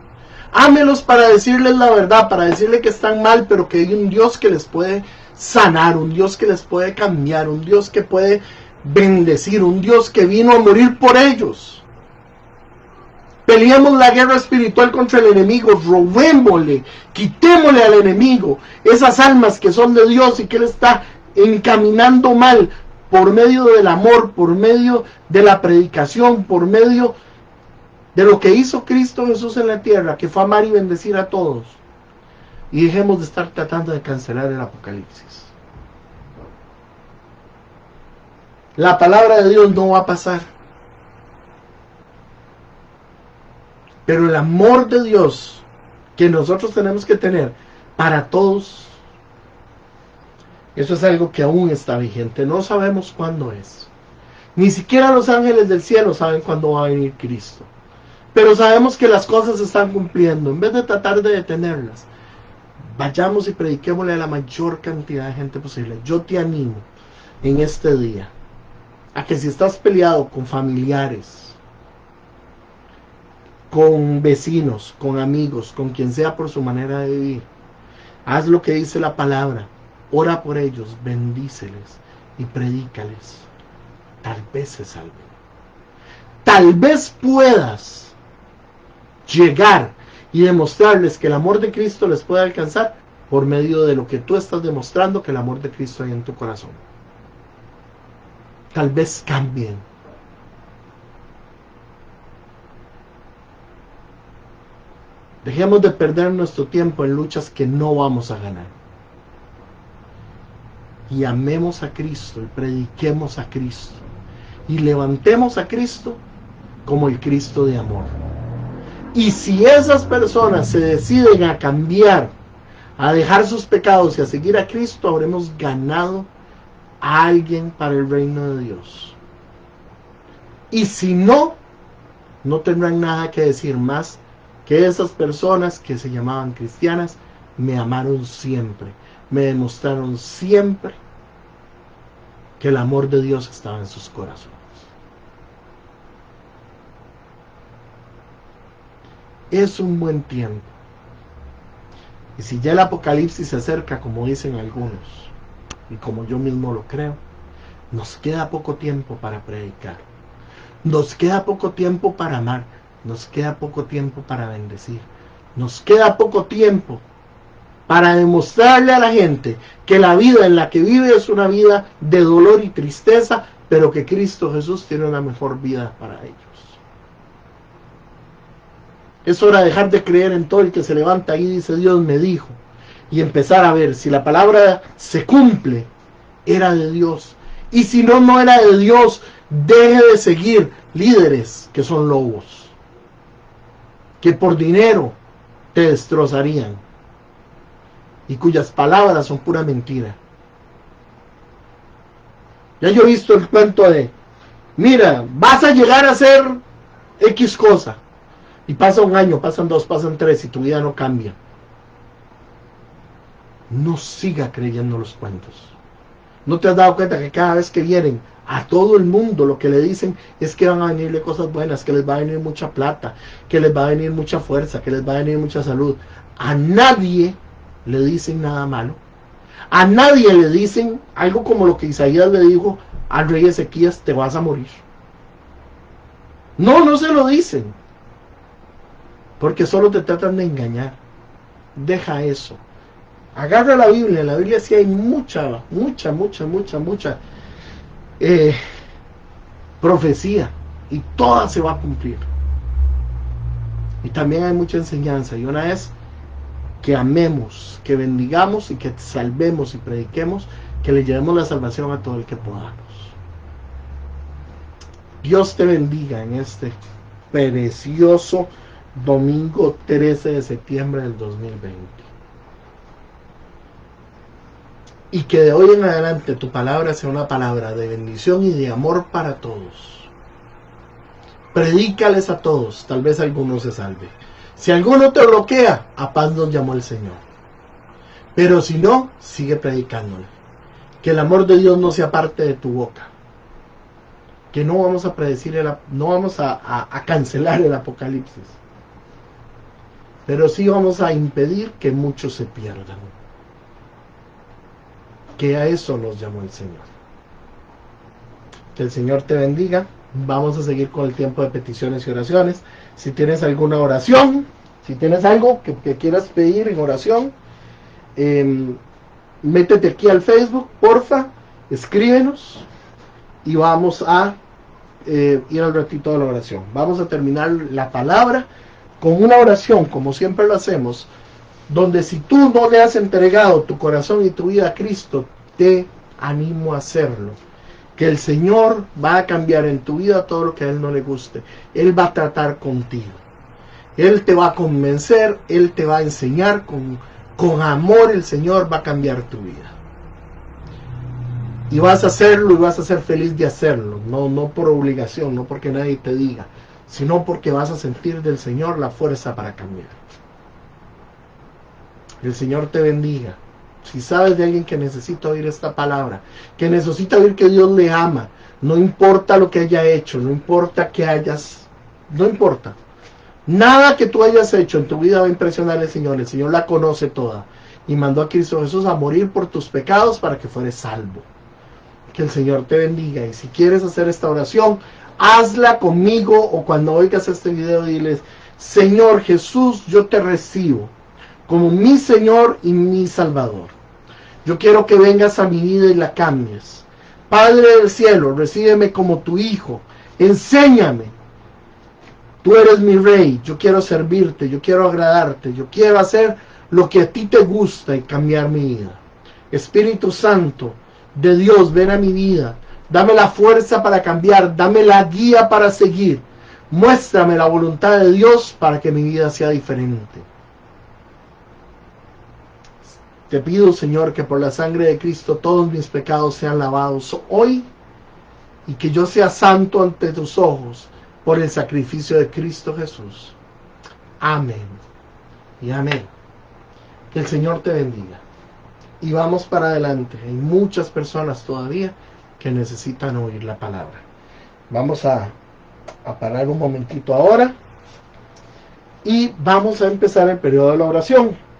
Ámelos para decirles la verdad, para decirles que están mal, pero que hay un Dios que les puede sanar, un Dios que les puede cambiar, un Dios que puede bendecir, un Dios que vino a morir por ellos. Peleemos la guerra espiritual contra el enemigo, robémosle, quitémosle al enemigo esas almas que son de Dios y que Él está encaminando mal por medio del amor, por medio de la predicación, por medio de lo que hizo Cristo Jesús en la tierra, que fue amar y bendecir a todos. Y dejemos de estar tratando de cancelar el Apocalipsis. La palabra de Dios no va a pasar. Pero el amor de Dios que nosotros tenemos que tener para todos, eso es algo que aún está vigente. No sabemos cuándo es. Ni siquiera los ángeles del cielo saben cuándo va a venir Cristo. Pero sabemos que las cosas se están cumpliendo. En vez de tratar de detenerlas, vayamos y prediquémosle a la mayor cantidad de gente posible. Yo te animo en este día a que si estás peleado con familiares, con vecinos, con amigos, con quien sea por su manera de vivir, haz lo que dice la palabra, ora por ellos, bendíceles y predícales. Tal vez se salven. Tal vez puedas llegar y demostrarles que el amor de Cristo les puede alcanzar por medio de lo que tú estás demostrando que el amor de Cristo hay en tu corazón. Tal vez cambien. Dejemos de perder nuestro tiempo en luchas que no vamos a ganar. Y amemos a Cristo y prediquemos a Cristo. Y levantemos a Cristo como el Cristo de amor. Y si esas personas se deciden a cambiar, a dejar sus pecados y a seguir a Cristo, habremos ganado a alguien para el reino de Dios. Y si no, no tendrán nada que decir más que esas personas que se llamaban cristianas me amaron siempre, me demostraron siempre que el amor de Dios estaba en sus corazones. Es un buen tiempo. Y si ya el Apocalipsis se acerca, como dicen algunos, y como yo mismo lo creo, nos queda poco tiempo para predicar. Nos queda poco tiempo para amar. Nos queda poco tiempo para bendecir. Nos queda poco tiempo para demostrarle a la gente que la vida en la que vive es una vida de dolor y tristeza, pero que Cristo Jesús tiene una mejor vida para ellos. Es hora de dejar de creer en todo el que se levanta y dice Dios me dijo, y empezar a ver si la palabra se cumple, era de Dios, y si no, no era de Dios. Deje de seguir líderes que son lobos, que por dinero te destrozarían y cuyas palabras son pura mentira. Ya yo he visto el cuento de, mira, vas a llegar a ser X cosa, y pasa un año, pasan 2, pasan 3 y tu vida no cambia. No siga creyendo los cuentos. ¿No te has dado cuenta que cada vez que vienen a todo el mundo lo que le dicen es que van a venirle cosas buenas, que les va a venir mucha plata, que les va a venir mucha fuerza, que les va a venir mucha salud? A nadie le dicen nada malo. A nadie le dicen algo como lo que Isaías le dijo al rey Ezequías, te vas a morir. No, no se lo dicen, porque solo te tratan de engañar. Deja eso. Agarra la Biblia. En la Biblia sí hay mucha profecía, y toda se va a cumplir. Y también hay mucha enseñanza, y una es que amemos, que bendigamos y que salvemos y prediquemos, que le llevemos la salvación a todo el que podamos. Dios te bendiga en este precioso domingo 13 de septiembre del 2020. Y que de hoy en adelante tu palabra sea una palabra de bendición y de amor para todos. Predícales a todos, tal vez alguno se salve. Si alguno te bloquea, a paz nos llamó el Señor. Pero si no, sigue predicándole. Que el amor de Dios no sea parte de tu boca. Que no vamos a predecir, no vamos a cancelar el apocalipsis. Pero sí vamos a impedir que muchos se pierdan. Que a eso nos llamó el Señor. Que el Señor te bendiga. Vamos a seguir con el tiempo de peticiones y oraciones. Si tienes alguna oración, si tienes algo que quieras pedir en oración, métete aquí al Facebook, porfa, escríbenos y vamos a ir al ratito de la oración. Vamos a terminar la palabra con una oración, como siempre lo hacemos, donde si tú no le has entregado tu corazón y tu vida a Cristo, te animo a hacerlo. Que el Señor va a cambiar en tu vida todo lo que a Él no le guste. Él va a tratar contigo. Él te va a convencer, Él te va a enseñar con amor. El Señor va a cambiar tu vida. Y vas a hacerlo y vas a ser feliz de hacerlo. No por obligación, no porque nadie te diga, sino porque vas a sentir del Señor la fuerza para cambiar. El Señor te bendiga. Si sabes de alguien que necesita oír esta palabra, que necesita oír que Dios le ama, no importa lo que haya hecho, no importa no importa. Nada que tú hayas hecho en tu vida va a impresionar al Señor. El Señor la conoce toda y mandó a Cristo Jesús a morir por tus pecados para que fueres salvo. Que el Señor te bendiga. Y si quieres hacer esta oración, hazla conmigo o cuando oigas este video diles: Señor Jesús, yo te recibo como mi Señor y mi Salvador. Yo quiero que vengas a mi vida y la cambies. Padre del cielo, recíbeme como tu Hijo. Enséñame. Tú eres mi Rey. Yo quiero servirte. Yo quiero agradarte. Yo quiero hacer lo que a ti te gusta y cambiar mi vida. Espíritu Santo de Dios, ven a mi vida. Dame la fuerza para cambiar. Dame la guía para seguir. Muéstrame la voluntad de Dios para que mi vida sea diferente. Te pido, Señor, que por la sangre de Cristo todos mis pecados sean lavados hoy y que yo sea santo ante tus ojos por el sacrificio de Cristo Jesús. Amén y amén. Que el Señor te bendiga. Y vamos para adelante. Hay muchas personas todavía que necesitan oír la palabra. Vamos a parar un momentito ahora y vamos a empezar el periodo de la oración.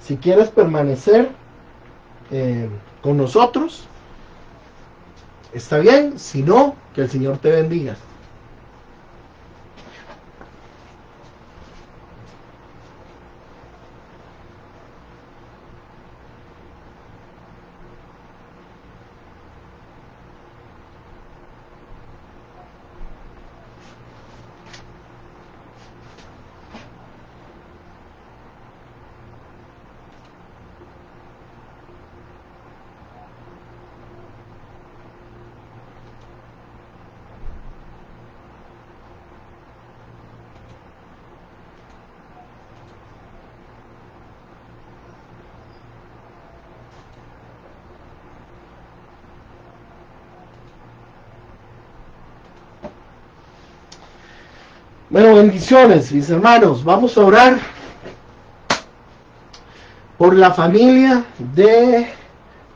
Si quieres permanecer con nosotros, está bien. Si no, que el Señor te bendiga. Bueno, bendiciones, mis hermanos. Vamos a orar por la familia de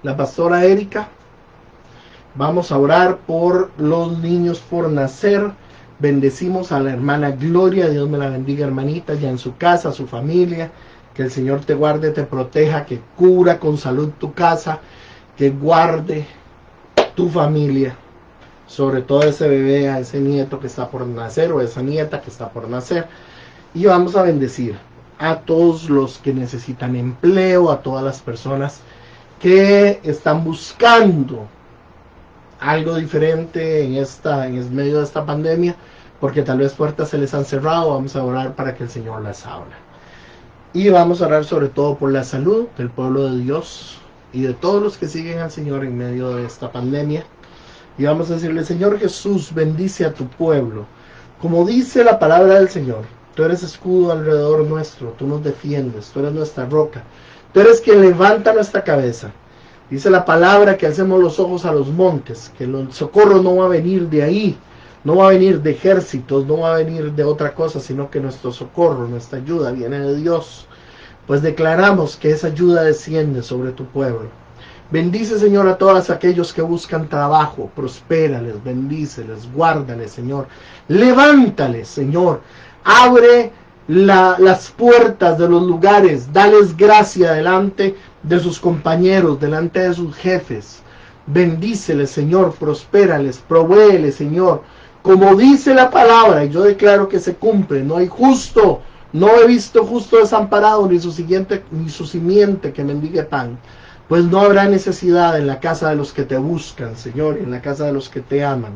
la pastora Erika. Vamos a orar por los niños por nacer. Bendecimos a la hermana Gloria. Dios me la bendiga, hermanita, ya en su casa, su familia. Que el Señor te guarde, te proteja, que cubra con salud tu casa, que guarde tu familia. Sobre todo ese bebé, a ese nieto que está por nacer o esa nieta que está por nacer. Y vamos a bendecir a todos los que necesitan empleo, a todas las personas que están buscando algo diferente en medio de esta pandemia, porque tal vez puertas se les han cerrado. Vamos a orar para que el Señor las abra. Y vamos a orar sobre todo por la salud del pueblo de Dios y de todos los que siguen al Señor en medio de esta pandemia. y vamos a decirle: Señor Jesús, bendice a tu pueblo. Como dice la palabra del Señor, tú eres escudo alrededor nuestro, tú nos defiendes, tú eres nuestra roca, tú eres quien levanta nuestra cabeza. Dice la palabra que alcemos los ojos a los montes, que el socorro no va a venir de ahí, no va a venir de ejércitos, no va a venir de otra cosa, sino que nuestro socorro, nuestra ayuda viene de Dios. Pues declaramos que esa ayuda desciende sobre tu pueblo. Bendice, Señor, a todos aquellos que buscan trabajo, prospérales, bendíceles, guárdales, Señor. Levántales, Señor. Abre las puertas de los lugares, dales gracia delante de sus compañeros, delante de sus jefes. Bendíceles, Señor, prospérales, provéeles, Señor. Como dice la palabra, y yo declaro que se cumple, no hay justo, no he visto justo desamparado, ni su simiente que mendigue pan. Pues no habrá necesidad en la casa de los que te buscan, Señor, y en la casa de los que te aman.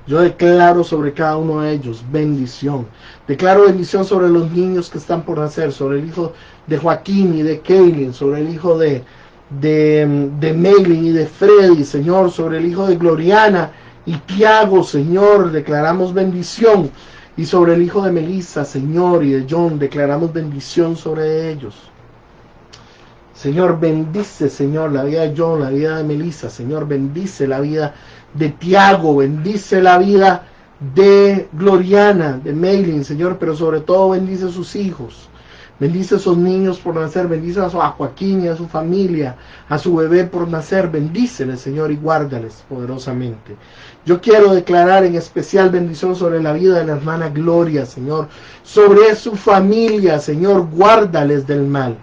Yo declaro sobre cada uno de ellos bendición. Declaro bendición sobre los niños que están por nacer, sobre el hijo de Joaquín y de Kaylin, sobre el hijo de Maylin y de Freddy, Señor, sobre el hijo de Gloriana y Tiago, Señor, declaramos bendición. Y sobre el hijo de Melissa, Señor, y de John, declaramos bendición sobre ellos. Señor, bendice, Señor, la vida de John, la vida de Melissa, Señor, bendice la vida de Tiago, bendice la vida de Gloriana, de Maylin, Señor, pero sobre todo bendice a sus hijos, bendice a esos niños por nacer, bendice a Joaquín y a su familia, a su bebé por nacer, bendíceles, Señor, y guárdales poderosamente. Yo quiero declarar en especial bendición sobre la vida de la hermana Gloria, Señor, sobre su familia, Señor, guárdales del mal.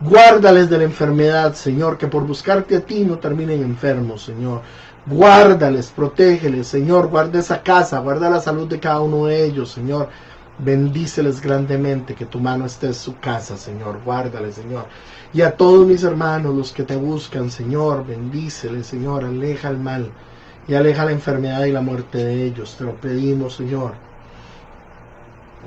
Guárdales de la enfermedad, Señor, que por buscarte a ti no terminen enfermos, Señor. Guárdales, protégeles, Señor, guarda esa casa, guarda la salud de cada uno de ellos, Señor. Bendíceles grandemente, que tu mano esté en su casa, Señor. Guárdales, Señor. Y a todos mis hermanos, los que te buscan, Señor, bendíceles, Señor. Aleja el mal y aleja la enfermedad y la muerte de ellos. Te lo pedimos, Señor.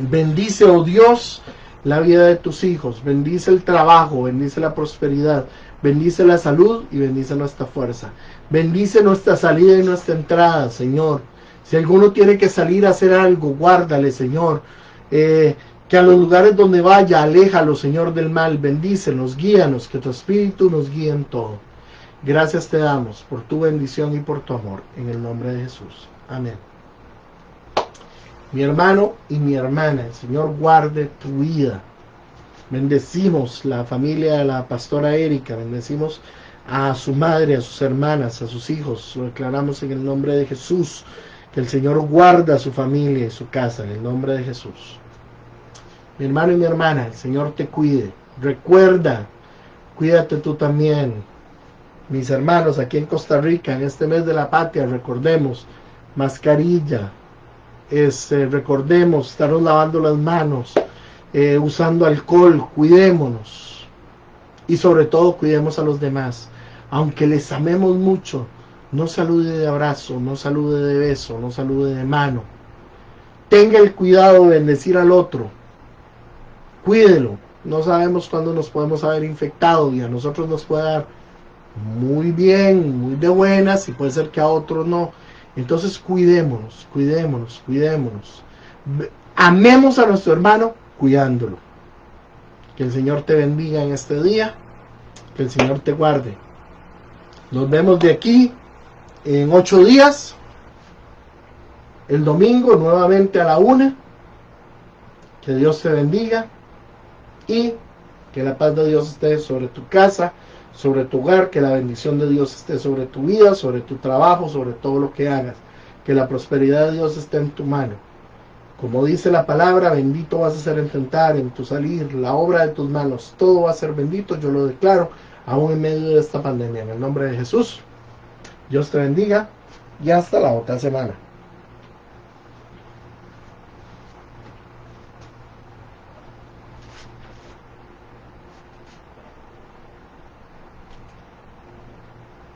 Bendice, oh Dios, la vida de tus hijos, bendice el trabajo, bendice la prosperidad, bendice la salud y bendice nuestra fuerza. Bendice nuestra salida y nuestra entrada, Señor. Si alguno tiene que salir a hacer algo, guárdale, Señor. Que a los lugares donde vaya, aléjalo, Señor, del mal. Bendícenos, guíanos, que tu Espíritu nos guíe en todo. Gracias te damos por tu bendición y por tu amor. En el nombre de Jesús. Amén. Mi hermano y mi hermana, el Señor guarde tu vida. Bendecimos la familia de la pastora Erika, bendecimos a su madre, a sus hermanas, a sus hijos. Lo declaramos en el nombre de Jesús, que el Señor guarda a su familia y su casa, en el nombre de Jesús. Mi hermano y mi hermana, el Señor te cuide. Recuerda, cuídate tú también. Mis hermanos, aquí en Costa Rica, en este mes de la patria, recordemos, mascarilla. Recordemos estarnos lavando las manos, usando alcohol, cuidémonos y sobre todo cuidemos a los demás. Aunque les amemos mucho, no salude de abrazo, no salude de beso, no salude de mano. Tenga el cuidado de bendecir al otro, cuídelo. No sabemos cuándo nos podemos haber infectado y a nosotros nos puede dar muy bien, muy de buenas, y puede ser que a otros no. Entonces cuidémonos, cuidémonos, cuidémonos. Amemos a nuestro hermano cuidándolo. Que el Señor te bendiga en este día, que el Señor te guarde. Nos vemos de aquí en 8 días, el domingo nuevamente a la 1. Que Dios te bendiga y que la paz de Dios esté sobre tu casa, sobre tu hogar, que la bendición de Dios esté sobre tu vida, sobre tu trabajo, sobre todo lo que hagas, que la prosperidad de Dios esté en tu mano. Como dice la palabra, bendito vas a ser en tu entrar, en tu salir, la obra de tus manos, todo va a ser bendito, yo lo declaro, aún en medio de esta pandemia, en el nombre de Jesús. Dios te bendiga y hasta la otra semana.